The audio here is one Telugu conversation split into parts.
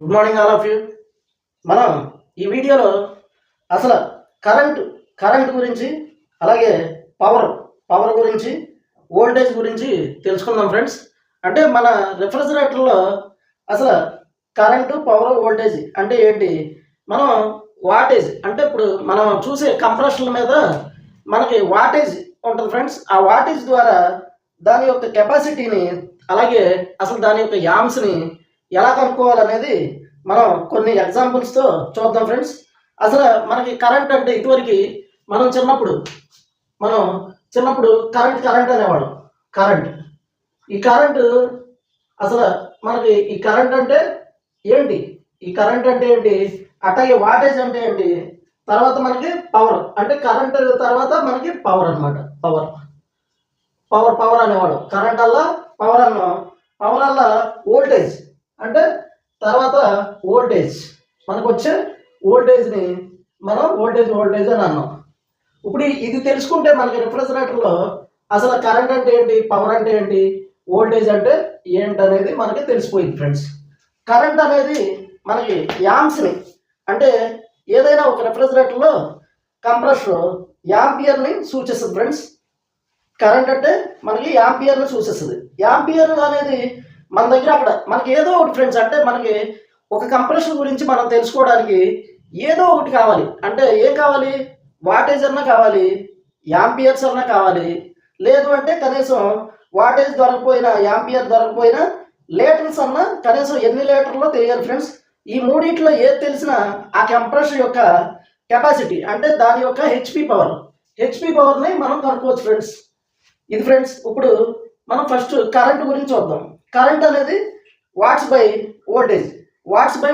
Good morning all of you. మనం ఈ వీడియోలో అసలు కరెంట్ గురించి, అలాగే పవర్ గురించి, వోల్టేజ్ గురించి తెలుసుకుందాం ఫ్రెండ్స్. అంటే మన రిఫ్రిజిరేటర్లో అసలు కరెంటు, పవర్, వోల్టేజ్ అంటే ఏంటి, మనం వాటేజ్ అంటే ఇప్పుడు మనం చూసే కంప్రెషన్ల మీద మనకి వాటేజ్ ఉంటుంది ఫ్రెండ్స్. ఆ వాటేజ్ ద్వారా దాని యొక్క కెపాసిటీని, అలాగే అసలు దాని యొక్క యామ్స్ని ఎలా కనుక్కోవాలనేది మనం కొన్ని ఎగ్జాంపుల్స్తో చూద్దాం ఫ్రెండ్స్. అసలు మనకి కరెంట్ అంటే ఇదివరకు మనం చిన్నప్పుడు కరెంట్ అనేవాళ్ళం. ఈ కరెంటు అసలు మనకి ఈ కరెంట్ అంటే ఏంటి, అట్లాగే వాటేజ్ అంటే ఏంటి, తర్వాత మనకి పవర్ అంటే కరెంట్ తర్వాత మనకి పవర్ అనమాట. పవర్ అనేవాడు. కరెంట్ అల్లా పవర్ అన్నాం. పవర్ అల్లా వోల్టేజ్ అంటే తర్వాత వోల్టేజ్, మనకు వచ్చే వోల్టేజ్ని మనం వోల్టేజ్ అని అన్నాం. ఇప్పుడు ఇది తెలుసుకుంటే మనకి రిఫ్రిజిరేటర్లో అసలు కరెంట్ అంటే ఏంటి, పవర్ అంటే ఏంటి, వోల్టేజ్ అంటే ఏంటి అనేది మనకి తెలిసిపోయింది ఫ్రెండ్స్. కరెంట్ అనేది మనకి యాంప్స్ని, అంటే ఏదైనా ఒక రిఫ్రిజిరేటర్లో కంప్రెసర్ యాంపియర్ని సూచిస్తుంది ఫ్రెండ్స్. కరెంట్ అంటే మనకి యాంపియర్ని సూచిస్తుంది. యాంపియర్ అనేది మన దగ్గర అక్కడ మనకి ఏదో ఒకటి ఫ్రెండ్స్, అంటే మనకి ఒక కంప్రెషన్ గురించి మనం తెలుసుకోవడానికి ఏదో ఒకటి కావాలి. అంటే ఏం కావాలి, వాటేజ్ అన్నా కావాలి, యాంపియర్స్ అన్నా కావాలి, లేదు అంటే కనీసం వాటేజ్ దొరకపోయినా, యాంపియర్ దొరకపోయినా లీటర్స్ అన్నా కనీసం ఎన్ని లీటర్లో తెలియాలి ఫ్రెండ్స్. ఈ మూడిట్లో ఏది తెలిసినా ఆ కంప్రెషన్ యొక్క కెపాసిటీ, అంటే దాని యొక్క హెచ్పి పవర్ని మనం కనుక్కోవచ్చు ఫ్రెండ్స్. ఇది ఫ్రెండ్స్. ఇప్పుడు మనం ఫస్ట్ కరెంట్ గురించి చూద్దాం. కరెంట్ అనేది వాట్స్ బై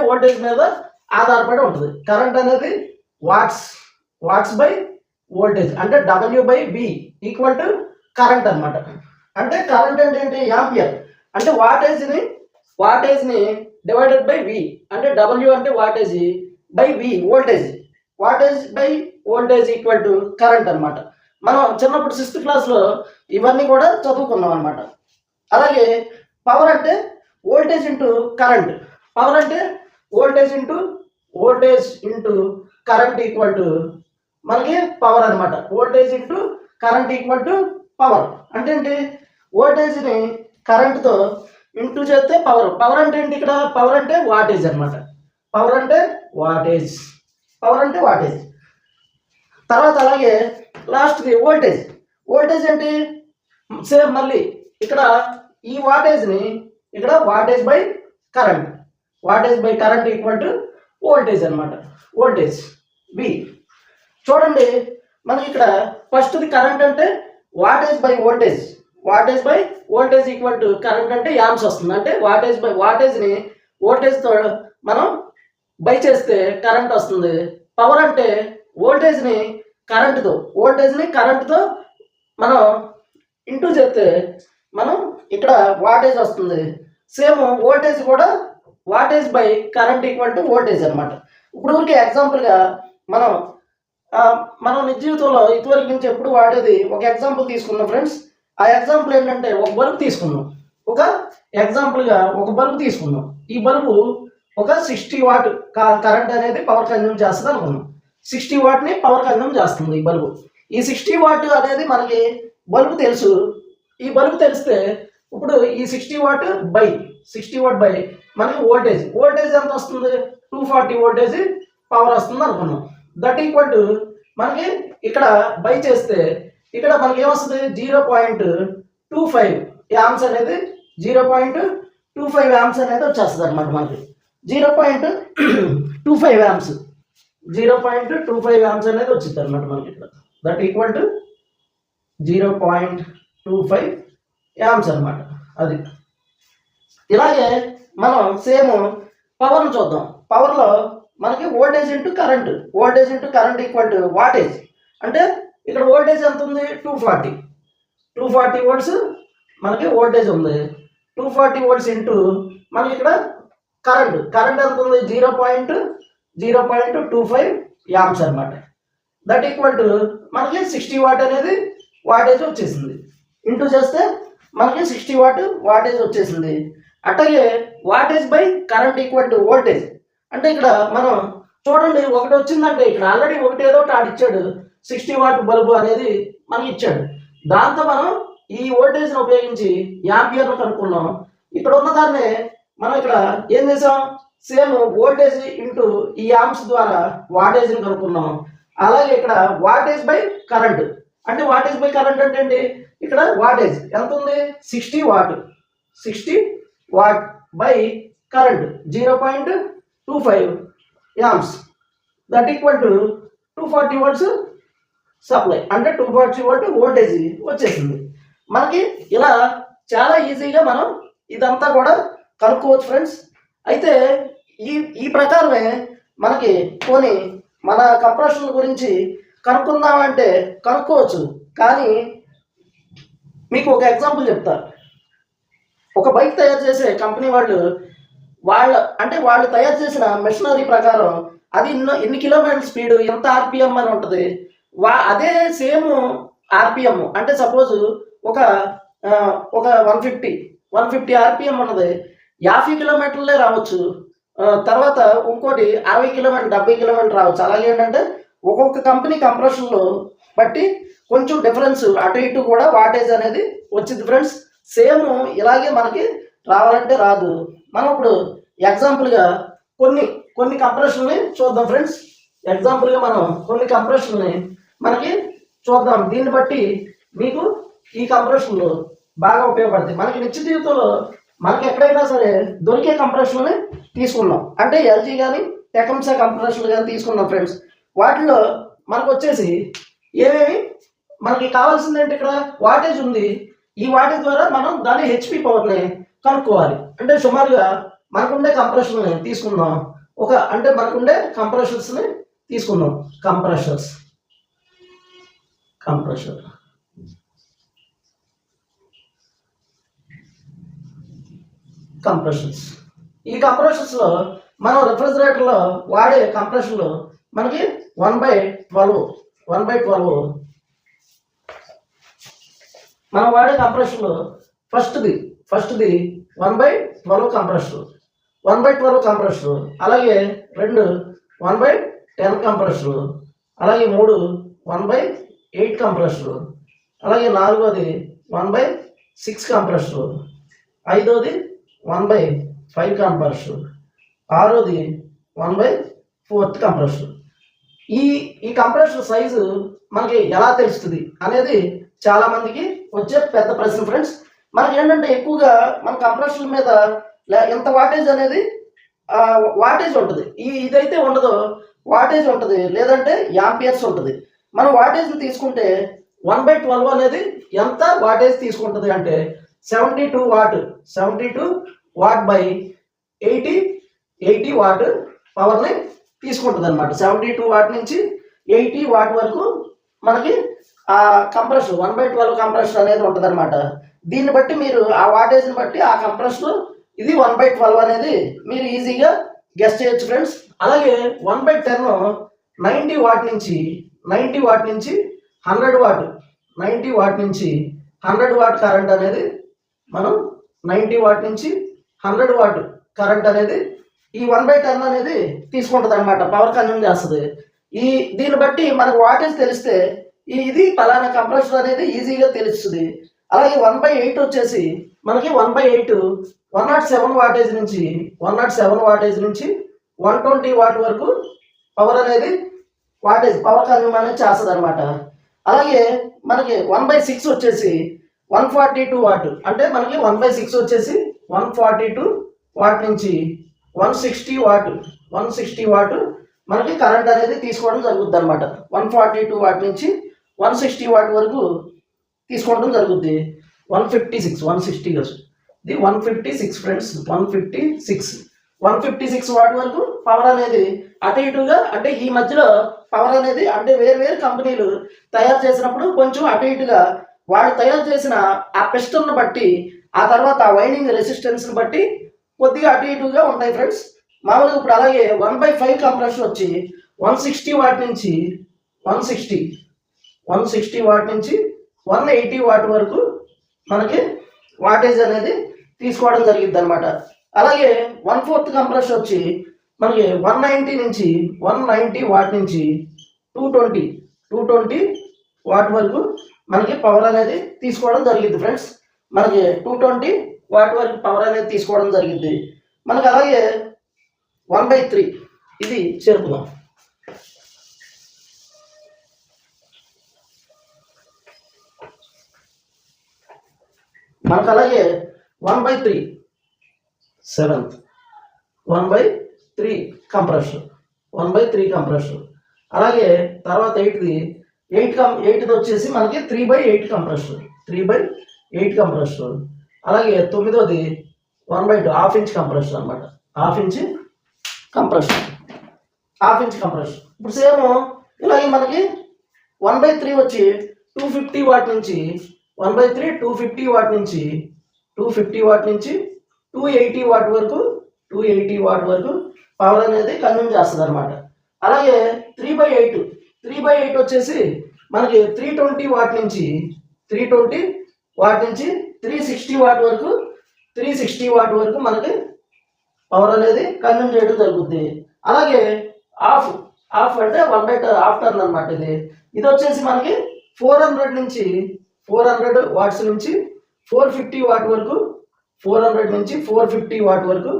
వోల్టేజ్ మీద ఆధారపడి ఉంటుంది. కరెంట్ అనేది వాట్స్ బై వోల్టేజ్, అంటే W/V ఈక్వల్ టు కరెంట్ అనమాట. అంటే కరెంట్ అంటే ఏంటి, యాంపియర్ అంటే వాటేజ్ని డివైడెడ్ బై V, అంటే W అంటే wattage by V wattage by voltage equal to current అనమాట. మనం చిన్నప్పుడు 6th క్లాస్లో ఇవన్నీ కూడా చదువుకున్నాం అనమాట. అలాగే పవర్ అంటే వోల్టేజ్ ఇంటూ కరెంట్. పవర్ అంటే voltage into current equal to మనకి పవర్ అనమాట. Voltage into current equal to power. అంటే ఏంటి, వోల్టేజ్ని కరెంట్తో ఇంటూ చేస్తే పవర్ అంటే ఏంటి, ఇక్కడ పవర్ అంటే వాటేజ్ అనమాట. పవర్ అంటే వాటేజ్. తర్వాత అలాగే లాస్ట్ది వోల్టేజ్ ఏంటి, సేమ్ మళ్ళీ ఇక్కడ ఈ వాటేజ్ని ఇక్కడ wattage by current equal to voltage అనమాట. Voltage V. చూడండి మనకి ఇక్కడ ఫస్ట్ది కరెంట్ అంటే wattage by voltage equal to current అంటే యామ్స్ వస్తుంది. అంటే వాటేజ్ని వోల్టేజ్తో మనం బై చేస్తే కరెంట్ వస్తుంది. పవర్ అంటే వోల్టేజ్ని కరెంట్తో మనం ఇంటూ చేస్తే మనం ఇక్కడ వాటేజ్ వస్తుంది. సేమ్ వోల్టేజ్ కూడా wattage by current equal to voltage అనమాట. ఇప్పుడు ఊరికి ఎగ్జాంపుల్గా మనం నిజ జీవితంలో ఇదివరకు నుంచి ఎప్పుడు వాడేది ఒక ఎగ్జాంపుల్ తీసుకున్నాం ఫ్రెండ్స్. ఆ ఎగ్జాంపుల్ ఏంటంటే ఒక బల్బు తీసుకున్నాం. ఈ బల్బు ఒక 60 వాట్ కరెంట్ అనేది పవర్ కన్జ్యూమ్ చేస్తుంది అనుకున్నాం. 60 వాట్ని పవర్ కన్జ్యూమ్ చేస్తుంది ఈ బల్బు. ఈ 60 వాట్ అనేది మనకి బల్బు తెలుసు. ఈ బల్బు తెలిస్తే ఇప్పుడు ఈ 60 వాట్ బై మనకి వోల్టేజ్ ఎంత వస్తుంది, 240 వోల్టేజ్ పవర్ వస్తుంది అనుకున్నాం. దట్ ఈక్వల్ టు మనకి ఇక్కడ బై చేస్తే ఇక్కడ మనకి ఏమొస్తుంది, 0.25 యాంప్స్ అనేది 0.25 యాంప్స్ అనేది వచ్చేస్తుంది అనమాట. మనకి 0.25 యాంప్స్ అనేది వచ్చింది అనమాట మనకి ఇక్కడ. దట్ ఈక్వల్ టు 0.25 యాంప్స్ అనమాట. అది ఇలాగే మనం సేమ్ పవర్ను చూద్దాం. పవర్లో మనకి voltage into current equal to wattage. అంటే ఇక్కడ వోల్టేజ్ ఎంత ఉంది, 240 వోల్ట్స్ మనకి వోల్టేజ్ ఉంది. 240 వోల్ట్స్ ఇంటూ మనకి ఇక్కడ కరెంట్ ఎంత ఉంది, 0.25 యాంప్స్ అనమాట. దట్ ఈక్వల్ టు మనకి 60 వాట్ అనేది వాటేజ్ వచ్చేసింది. ఇంటూ చేస్తే మనకి 60 వాట్ వాటేజ్ వచ్చేసింది. అట్లాగే wattage by current equal to voltage. అంటే ఇక్కడ మనం చూడండి, ఒకటి వచ్చిందంటే ఇక్కడ ఆల్రెడీ ఒకటి ఏదో ఒకటి ఆడిచ్చాడు, 60 వాట్ బల్బు అనేది మనకి ఇచ్చాడు. దాంతో మనం ఈ వోల్టేజ్ని ఉపయోగించి యాంపియర్ను కనుక్కున్నాం. ఇక్కడ ఉన్నదాన్ని మనం ఇక్కడ ఏం చేసాం, సేమ్ వోల్టేజ్ ఇంటూ ఈ యాంప్స్ ద్వారా వాటేజ్ని కనుక్కున్నాం. అలాగే ఇక్కడ వాటేజ్ బై కరెంట్, అంటే వాటేజ్ బై కరెంట్ అంటే ఏంటి, ఇక్కడ వాటేజ్ ఎంత ఉంది, 60 what, 60 what by current 0.25 amps, that equal to 240 volts supply, అంటే 240 వోల్ట్ వోల్టేజ్ వచ్చేసింది. మనకి ఇలా చాలా ఈజీగా మనం ఇదంతా కూడా కనుక్కోవచ్చు ఫ్రెండ్స్. అయితే ఈ ప్రకారమే మనకి పోనీ మన కంప్రెషన్ గురించి కనుక్కుందామంటే కనుక్కోవచ్చు. కానీ మీకు ఒక ఎగ్జాంపుల్ చెప్తా. ఒక బైక్ తయారు చేసే కంపెనీ వాళ్ళు తయారు చేసిన మెషినరీ ప్రకారం అది ఎన్ని కిలోమీటర్ స్పీడ్, ఎంత ఆర్పిఎం అని ఉంటుంది. అదే సేమ్ ఆర్పిఎం అంటే సపోజ్ ఒక 150 ఆర్పిఎం ఉన్నది 50 కిలోమీటర్లే రావచ్చు, తర్వాత ఇంకోటి 60 కిలోమీటర్ 70 కిలోమీటర్ రావచ్చు. అలాగే ఏంటంటే ఒక్కొక్క కంపెనీ కంప్రెషన్లో బట్టి కొంచెం డిఫరెన్స్ అటు ఇటు కూడా వాటేజ్ అనేది వచ్చింది ఫ్రెండ్స్. సేమ్ ఇలాగే మనకి రావాలంటే రాదు. మనం ఇప్పుడు ఎగ్జాంపుల్గా కొన్ని కంప్రెషన్ని చూద్దాం ఫ్రెండ్స్. ఎగ్జాంపుల్గా మనం కొన్ని కంప్రెషన్ని మనకి చూద్దాం. దీన్ని బట్టి మీకు ఈ కంప్రెషన్లు బాగా ఉపయోగపడతాయి. మనకి నిత్య జీవితంలో మనకి ఎక్కడైనా సరే దొరికే కంప్రెషన్ని తీసుకున్నాం, అంటే ఎల్జీ కానీ టెకంసా కంప్రెషన్లు కానీ తీసుకున్నాం ఫ్రెండ్స్. వాటిలో మనకు వచ్చేసి ఏమేమి మనకి కావాల్సింది అంటే ఇక్కడ వాటేజ్ ఉంది. ఈ వాటేజ్ ద్వారా మనం దాని హెచ్పి పవర్ని కనుక్కోవాలి. అంటే సుమారుగా మనకుండే కంప్రెషన్ని తీసుకుందాం. అంటే మనకుండే కంప్రెషర్స్ని తీసుకుందాం. కంప్రెషర్స్ ఈ కంప్రెషర్స్లో మనం రిఫ్రిజిరేటర్లో వాడే కంప్రెషన్లు మనకి 1/12 మనం వాడే కంప్రెషన్లు ఫస్ట్ది 1/12 కంప్రెషర్, అలాగే 2 1/10 కంప్రెషర్, అలాగే 3 1/8 కంప్రెషర్, అలాగే 4వది 1/6 కంప్రెషర్, 5వది 1/5 కంప్రెషర్, 6వది 1/4 కంప్రెషర్. ఈ కంప్రెషర్ సైజు మనకి ఎలా తెలుస్తుంది అనేది చాలా మందికి వచ్చే పెద్ద ప్రశ్న ఫ్రెండ్స్. మనకి ఏంటంటే ఎక్కువగా మన కంప్రెషర్ మీద ఎంత వాటేజ్ అనేది వాటేజ్ ఉంటుంది, ఇదైతే ఉండదు, వాటేజ్ ఉంటుంది, లేదంటే యాంపియర్స్ ఉంటుంది. మనం వాటేజ్ని తీసుకుంటే 1/12 అనేది ఎంత వాటేజ్ తీసుకుంటుంది అంటే 72 వాట్ బై 80 వాట్ పవర్ని తీసుకుంటుంది అనమాట. 72 వాట్ నుంచి 80 వాట్ వరకు మనకి ఆ కంప్రెషన్ 1/12 కంప్రెషన్ అనేది ఉంటుంది అనమాట. దీన్ని బట్టి మీరు ఆ వాటేజ్ని బట్టి ఆ కంప్రెషన్ ఇది 1/12 అనేది మీరు ఈజీగా గెస్ చేయొచ్చు ఫ్రెండ్స్. అలాగే 1/10 90 వాట్ నుంచి 100 వాట్ 90 వాట్ నుంచి 100 వాట్ కరెంట్ అనేది మనం 90 వాట్ నుంచి 100 వాట్ కరెంట్ అనేది ఈ 1/10 అనేది తీసుకుంటుంది అనమాట, పవర్ కన్జ్యూమ్ చేస్తుంది. దీన్ని బట్టి మనకు వాటేజ్ తెలిస్తే ఇది పలానా కంప్రెషన్ అనేది ఈజీగా తెలుస్తుంది. అలాగే 1/8 వచ్చేసి మనకి 107 వాటేజ్ నుంచి 120 వాట్ వరకు పవర్ అనేది పవర్ కన్జ్యూమ్ అనేది చేస్తుంది అనమాట. అలాగే మనకి 1/6 వచ్చేసి 142 వాట్, అంటే మనకి 1/6 వచ్చేసి 142 వాట్ నుంచి 160 వాట్ మనకి కరెంట్ అనేది తీసుకోవడం జరుగుద్ది అనమాట. 142 వాట్ నుంచి 160 వాట్ వరకు తీసుకోవడం జరుగుద్ది. 156 ఫ్రెండ్స్, 156 వాట్ వరకు పవర్ అనేది అటు ఇటుగా, అంటే ఈ మధ్యలో పవర్ అనేది అంటే వేరు కంపెనీలు తయారు చేసినప్పుడు కొంచెం అటు ఇటుగా వాళ్ళు తయారు చేసిన ఆ పిస్టన్ను బట్టి ఆ తర్వాత ఆ వైండింగ్ రెసిస్టెన్స్ని బట్టి కొద్దిగా అటు ఇటుగా ఉంటాయి ఫ్రెండ్స్. మామూలుగా ఇప్పుడు అలాగే 1/5 కంప్రెషన్ వచ్చి 160 వాట్ నుంచి 180 వాట్ వరకు మనకి వాటేజ్ అనేది తీసుకోవడం జరిగింది అనమాట. అలాగే 1/4 కంప్రెసర్ వచ్చి మనకి 190 నుంచి 190 వాట్ నుంచి 220 వాట్ వరకు మనకి పవర్ అనేది తీసుకోవడం జరిగింది ఫ్రెండ్స్. మనకి 220 వాట్ వరకు పవర్ అనేది తీసుకోవడం జరిగింది. మనకి అలాగే 1/3 ఇది చేరుకుందాం. మనకు అలాగే 1/3 7th 1/3 కంప్రెసర్ 1/3 కంప్రెసర్. అలాగే తర్వాత 8ది వచ్చేసి మనకి 3/8 కంప్రెసర్ 3/8 కంప్రెసర్. అలాగే 9ది 1/2 హాఫ్ ఇంచ్ కంప్రెసర్ అనమాట. Half inch compressor. ఇప్పుడు సేమ్ ఇలాగే మనకి 1/3 వచ్చి 250 వాట్ నుంచి 1/3 250 వాట్ నుంచి 280 వాట్ వరకు పవర్ అనేది కన్జ్యూమ్ చేస్తుంది అనమాట. అలాగే 3/8 వచ్చేసి మనకి 320 వాట్ నుంచి 360 వాట్ వరకు మనకి పవర్ అనేది కన్జ్యూమ్ చేయడం జరుగుతుంది. అలాగే ఆఫ్ అంటే 1/2 హాఫ్ టర్న్ అనమాట. ఇది వచ్చేసి మనకి 400 వాట్స్ నుంచి 450 వాట్ వరకు 400 నుంచి 450 వాట్ వరకు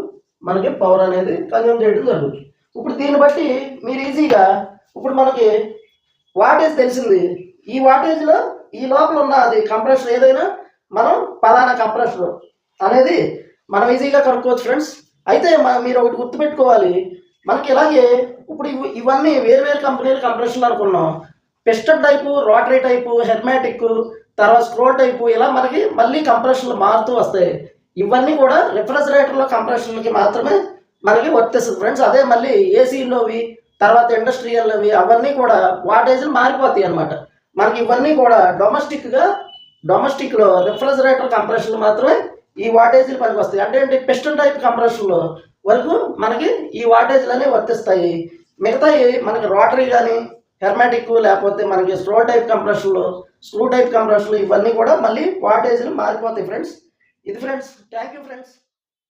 మనకి పవర్ అనేది కన్జ్యూమ్ చేయడం జరుగుతుంది. ఇప్పుడు దీన్ని బట్టి మీరు ఈజీగా ఇప్పుడు మనకి వాటేజ్ తెలిసింది. ఈ వాటేజ్లో ఈ లోపల ఉన్న అది కంప్రెసర్ ఏదైనా మనం పలానా కంప్రెసర్ అనేది మనం ఈజీగా కనుక్కోవచ్చు ఫ్రెండ్స్. అయితే మీరు ఒకటి గుర్తుపెట్టుకోవాలి, మనకి ఇలాగే ఇప్పుడు ఇవన్నీ వేరు కంపెనీల కంప్రెసర్లు అనుకున్నాం. పిస్టన్ టైపు, రోటరీ టైపు, హెర్మాటిక్, తర్వాత స్క్రో టైపు, ఇలా మనకి మళ్ళీ కంప్రెషన్లు మారుతూ వస్తాయి. ఇవన్నీ కూడా రిఫ్రిజిరేటర్లో కంప్రెషన్లకి మాత్రమే మనకి వర్తిస్తుంది ఫ్రెండ్స్. అదే మళ్ళీ ఏసీలోవి, తర్వాత ఇండస్ట్రియల్వి అవన్నీ కూడా వాటేజ్లు మారిపోతాయి అనమాట. మనకి ఇవన్నీ కూడా డొమెస్టిక్లో రిఫ్రిజిరేటర్ కంప్రెషన్లు మాత్రమే ఈ వాటేజీలు పనికి వస్తాయి. అంటే ఏంటి, పిస్టన్ టైప్ కంప్రెషన్లో వరకు మనకి ఈ వాటేజ్లు అనేవి వర్తిస్తాయి. మిగతా మనకి రోటరీ కానీ, హెర్మాటిక్, లేకపోతే మనకి స్క్రూ టైప్ కంప్రెషన్లు ఇవన్నీ కూడా మళ్ళీ వాటేజ్లు మారిపోతాయి ఫ్రెండ్స్. ఇది ఫ్రెండ్స్, థ్యాంక్ యూ ఫ్రెండ్స్.